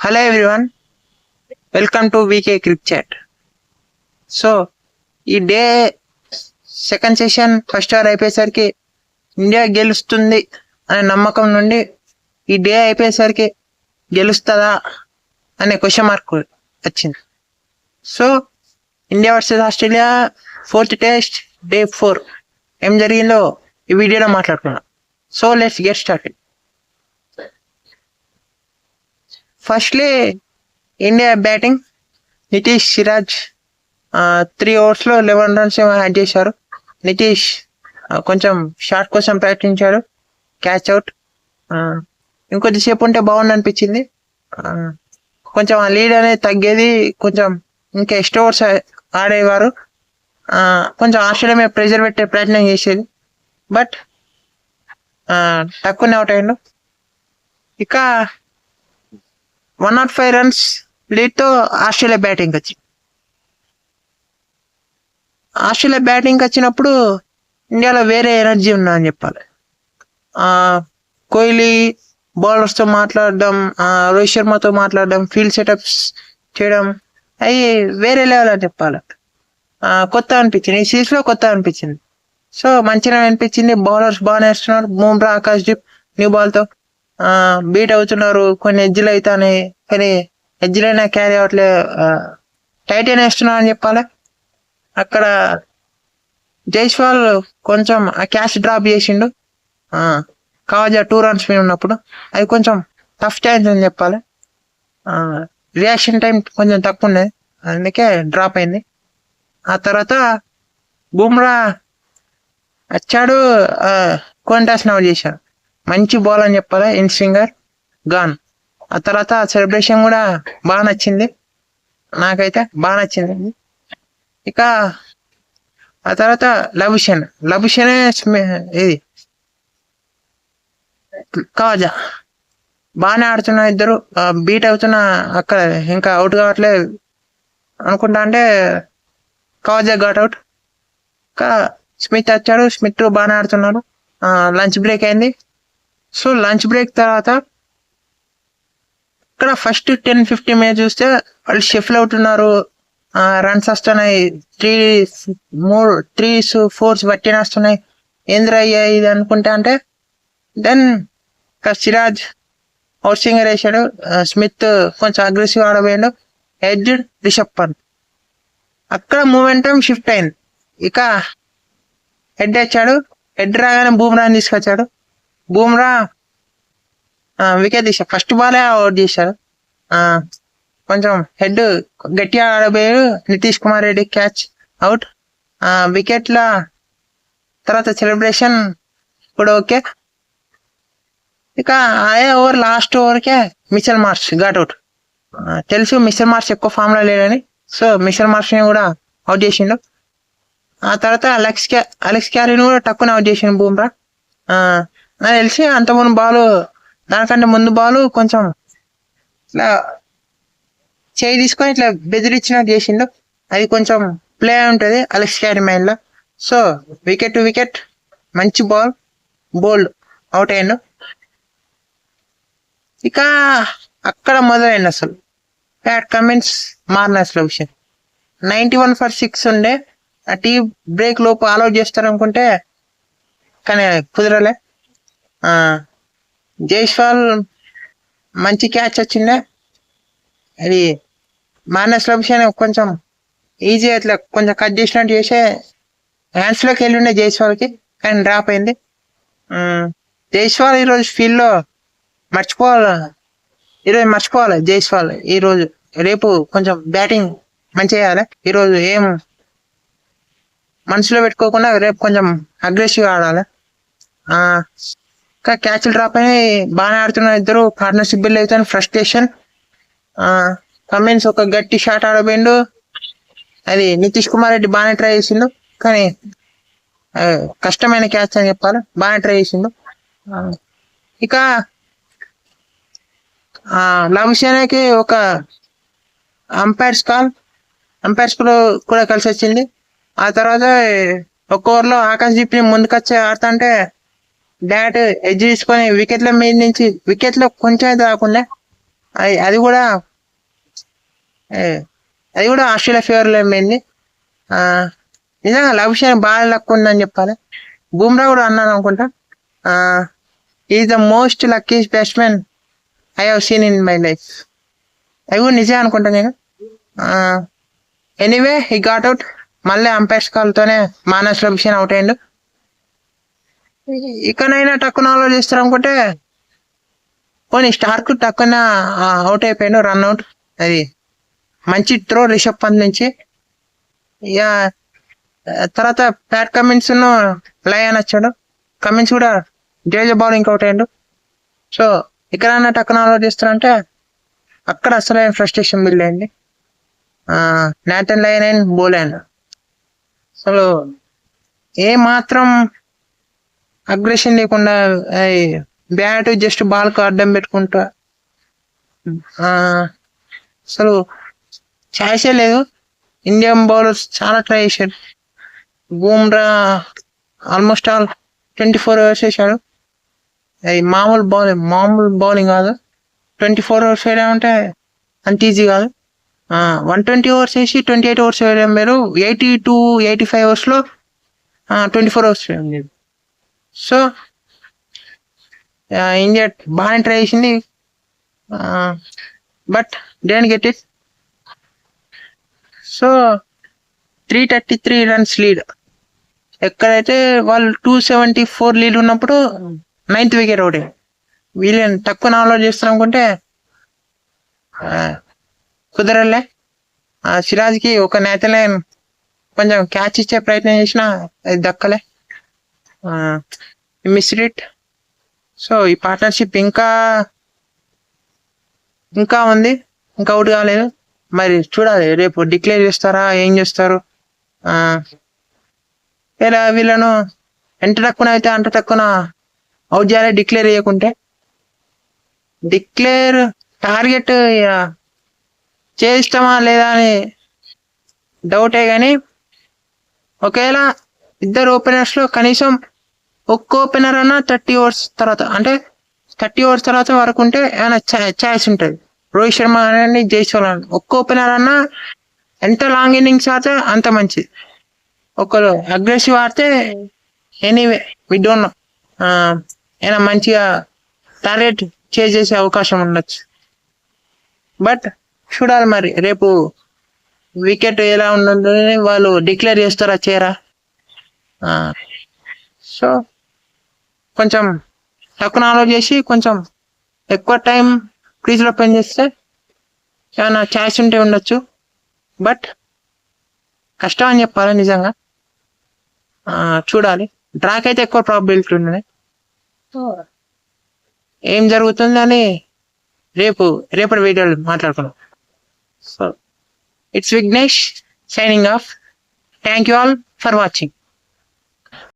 Hello everyone, welcome to VK Cricket Chat. So ఈ day second session first over అయిపోయేసరికి India గెలుస్తుంది అనే నమ్మకం నుండి ఈ డే అయిపోయేసరికి గెలుస్తుందా అనే క్వశ్చన్ మార్క్ వచ్చింది. So India versus Australia fourth test day 4 ఏం జరిగిందో ఈ వీడియోలో మాట్లాడుకున్నాం. So let's get started. Firstly India batting, Nitish Siraj 3 ఓవర్స్లో 11 runs యాడ్ చేశారు. నితీష్ కొంచెం షాట్ కోసం ప్రయత్నించాడు, క్యాచ్ అవుట్. ఇంకొద్దిసేపు ఉంటే బాగుంది అనిపించింది. కొంచెం ఆ లీడ్ అనేది తగ్గేది, కొంచెం ఇంకా ఎక్స్ట్రా ఓవర్స్ ఆడేవారు, కొంచెం ఆస్ట్రేలియా మీద ప్రెషర్ పెట్టే ప్రయత్నం చేసేది. బట్ తక్కువనే అవుట్ అయ్యిండు. ఇక 105 runs లీడ్తో ఆస్ట్రేలియా బ్యాటింగ్ వచ్చినప్పుడు ఇండియాలో వేరే ఎనర్జీ ఉన్నా అని చెప్పాలి. కోహ్లీ బౌలర్స్తో మాట్లాడడం, రోహిత్ శర్మతో మాట్లాడడం, ఫీల్డ్ సెటప్స్ చేయడం, అవి వేరే లెవెల్ అని చెప్పాలి. కొత్త అనిపించింది, ఈ సిరీస్లో కొత్త అనిపించింది. సో మంచిగా అనిపించింది. బౌలర్స్ బాగానే వేస్తున్నారు. బుమ్రా, ఆకాశ్దీప్ న్యూ బాల్తో బీట్ అవుతున్నారు. కొన్ని ఎడ్జ్లు అవుతాయి, కానీ ఎడ్జ్లైనా క్యారీ అవ్వట్లే, టైట్ అయినా వేస్తున్నారు అని చెప్పాలి. అక్కడ జైస్వాల్ కొంచెం ఆ క్యాచ్ డ్రాప్ చేసిండు కావాజా 2 runs మీద ఉన్నప్పుడు. అది కొంచెం టఫ్ ఛాన్స్ అని చెప్పాలి. రియాక్షన్ టైం కొంచెం తక్కువ ఉండేది, అందుకే డ్రాప్ అయింది. ఆ తర్వాత బుమ్రా వచ్చాడు, కోంటాస్ని అవుట్ చేశాడు. మంచి బాల్ అని చెప్పాలి, ఇన్ స్వింగర్ గాన్. ఆ తర్వాత సెలబ్రేషన్ కూడా బాగా నచ్చింది, నాకైతే బాగా నచ్చింది. ఇక ఆ తర్వాత లబుషనే ఇది కావాజా బాగానే ఆడుతున్నా, ఇద్దరు బీట్ అవుతున్నా. అక్కడ ఇంకా అవుట్ కావట్లేదు అనుకుంటా, అంటే కావాజా గాట్ అవుట్. ఇంకా స్మిత్ వచ్చాడు, స్మిత్ బాగానే ఆడుతున్నాడు. లంచ్ బ్రేక్ అయింది. సో లంచ్ బ్రేక్ తర్వాత ఇక్కడ ఫస్ట్ 10-15 minutes చూస్తే వాళ్ళు షఫల్ అవుతున్నారు, రన్స్ వస్తున్నాయి, 3s 4s బట్టిన వస్తున్నాయి. ఏంద్ర అయ్యాయి ఇది అనుకుంటా, అంటే దెన్ సిరాజ్ అవుట్ స్వింగర్ వేసాడు. స్మిత్ కొంచెం అగ్రెసివ్ ఆడబోయాడు. హెడ్ రిషబ్ పంత్. అక్కడ మూమెంటం షిఫ్ట్ అయింది. ఇక హెడ్ వచ్చాడు, హెడ్ రాగానే బూమ్రాని తీసుకొచ్చాడు. బూమ్రా వికెట్ తీసాడు, ఫస్ట్ బాలే అవుట్ చేశాడు. కొంచెం హెడ్ గట్టిగా ఆడబోయాడు. Nitish Kumar Reddy catch out. వికెట్ల తర్వాత సెలబ్రేషన్ కూడా ఓకే. ఇక అదే ఓవర్, లాస్ట్ ఓవర్కే మిచెల్ మార్ష్ గాట్ అవుట్. తెలుసు మిచెల్ మార్ష్ ఎక్కువ ఫామ్లో లేడని, సో మిచెల్ మార్ష్ని కూడా అవుట్ చేసిండు. ఆ తర్వాత అలెక్స్ క్యారీని కూడా టక్కున అవుట్ చేసిండు బూమ్రా. నాకు తెలిసి అంతకుముందు బాల్, దానికంటే ముందు బాల్ కొంచెం ఇట్లా చేయి తీసుకొని ఇట్లా బెదిరించినట్టు చేసిండు. అది కొంచెం ప్లే ఉంటుంది అలెక్స్ క్యారీ మైండ్లో. సో వికెట్ టు వికెట్, మంచి బాల్, బోల్డ్ అవుట్ అయ్యిండు. ఇక అక్కడ మొదలైంది అసలు ప్యాట్ కమిన్స్ మార్నర్స్లో విషయం. 91 for 6 ఉండే. ఆ టీ బ్రేక్ లోపు ఆల్అౌట్ చేస్తారనుకుంటే కానీ కుదరలే. జైస్వాల్ మంచి క్యాచ్ వచ్చిండే. అది మార్నర్స్లో విషయం కొంచెం ఈజీ, అట్లా కొంచెం కట్ చేసినట్టు చేసే హ్యాండ్స్లోకి వెళ్ళి జైస్వాల్కి, కానీ డ్రాప్ అయింది. జైస్వాల్ ఈరోజు ఫీల్డ్లో మర్చిపోవాలి జైస్వాల్ ఈరోజు. రేపు కొంచెం బ్యాటింగ్ మంచిగా చేయాలి. ఈరోజు ఏం మనసులో పెట్టుకోకుండా రేపు కొంచెం అగ్రెసివ్ ఆడాలి. ఇంకా క్యాచ్లు డ్రాప్ అయినా బాగానే ఆడుతున్నారు ఇద్దరు, పార్ట్నర్షిప్ బిల్ అవుతాను. ఫ్రస్ట్రేషన్. కమిన్స్ ఒక గట్టి షాట్ ఆడబోయిండు, అది నితీష్ కుమార్ రెడ్డి బాగానే ట్రై చేసిండు, కానీ కష్టమైన క్యాచ్ అని చెప్పాలి, బాగానే ట్రై చేసిండు. ఇక లబుషేనాకి ఒక అంపైర్స్ కూడా కలిసి వచ్చింది. ఆ తర్వాత ఒక ఓవర్లో ఆకాశ్దీప్ని ముందుకొచ్చి ఆడుతుంటే డైరెక్ట్ ఎడ్జ్ తీసుకొని వికెట్ల మీద నుంచి, వికెట్లో కొంచెం అయితే రాకుండా అది కూడా అది కూడా ఆస్ట్రేలియా ఫేవర్లో ఏమైంది. నిజంగా లవ్ విషయం బాగా లక్ ఉందని చెప్పాలి. బుమ్రా కూడా అన్నాను అనుకుంటా, is the most luckiest batsmen I have seen in my life. అవి కూడా నిజమే అనుకుంటా నేను. Anyway he got out. మళ్ళీ అంపైర్స్ కాల్తోనే మానస్ లభిషన్ అవుట్ అయ్యిండు. ఇకనైనా టక్కున ఆలోచిస్తారు అనుకుంటే పోనీ స్టార్క్ టక్కున అవుట్ అయిపోయాడు, రన్అట్. అది మంచి త్రో రిషబ్ పంత్ నుంచి. ఇక తర్వాత ప్యాట్ కమిన్స్ లయన్ వచ్చాడు. కమిన్స్ కూడా జేజే బౌలింగ్ అవుట్ అయ్యాడు. సో ఇక్కడైనా టక్కున ఆలోచిస్తారంటే అక్కడ అసలు ఫ్రస్ట్రేషన్ బిల్డ్ అయింది. నాథన్ లయన్ అండ్ బోలాండ్ అసలు ఏ మాత్రం అగ్రెషన్ లేకుండా బ్యాట్ జస్ట్ బాల్కు అడ్డం పెట్టుకుంటా అసలు ఛాయిసే లేదు. ఇండియన్ బౌలర్స్ చాలా ట్రై చేశారు. బూమ్రా ఆల్మోస్ట్ ఆల్ 24 ఓవర్స్ వేసాడు. అది మామూలు బౌలింగ్ కాదు. 24 ఓవర్స్ వేయడం అంత ఈజీ కాదు. 120 ఓవర్స్ వేసి 28 ఓవర్స్ వేయడం వేరు. 85 ఓవర్స్లో 24 ఓవర్స్ వేయడం లేదు. సో ఇండియా బాగానే ట్రై చేసింది, but don't get it. So 333 runs lead. ఎక్కడైతే వాళ్ళు 274 లీడ్ ఉన్నప్పుడు 9th వికెట్ ఒకటి. వీళ్ళని తక్కువ ఆలోచన చేస్తాం అనుకుంటే కుదరలే. సిరాజ్కి ఒక నేతలైన్ కొంచెం క్యాచ్ ఇచ్చే ప్రయత్నం చేసినా అది దక్కలే, మిస్డ్ ఇట్. సో ఈ పార్ట్నర్షిప్ ఇంకా ఉంది, ఇంకా అవుట్ కాలేదు. మరి చూడాలి రేపు డిక్లేర్ చేస్తారా, ఏం చేస్తారు. ఇలా వీళ్ళను ఎంత తక్కువ అయితే అంత తక్కువ అవుట్ చేయాలి. డిక్లేర్ చేయకుంటే టార్గెట్ చేస్తామా లేదా అని డౌటే. కానీ ఒకవేళ ఇద్దరు ఓపెనర్స్లో కనీసం ఒక్క ఓపెనర్ అన్నా 30 ఓవర్స్ తర్వాత, అంటే 30 ఓవర్స్ తర్వాత వరకు ఉంటే ఏమైనా ఛాయిస్ ఉంటుంది. రోహిత్ శర్మ అని, జైస్వాల్ అని ఒక్క ఓపెనర్ అన్నా ఎంత లాంగ్ ఇన్నింగ్స్ ఆడితే అంత మంచిది. ఒకరు అగ్రెసివ్ ఆడితే ఎనీవే వి డోంట్ నో ఏమైనా మంచిగా టార్గెట్ చేసే అవకాశం ఉండొచ్చు. బట్ చూడాలి మరి రేపు వికెట్ ఎలా ఉండదని వాళ్ళు డిక్లేర్ చేస్తారా చేయరా. సో కొంచెం తక్కువ ఆలోచన చేసి కొంచెం ఎక్కువ టైం క్రీజ్లో పని చేస్తే ఏమైనా ఛాయిస్ ఉంటే ఉండొచ్చు. బట్ కష్టం అని చెప్పాలి నిజంగా. చూడాలి. డ్రాక్ అయితే ఎక్కువ ప్రాబిలిటీ ఉన్నది. ఏం జరుగుతుంది అని రేపటి వీడియోలో మాట్లాడుకున్నాం. So it's Vignesh signing off. Thank you all for watching.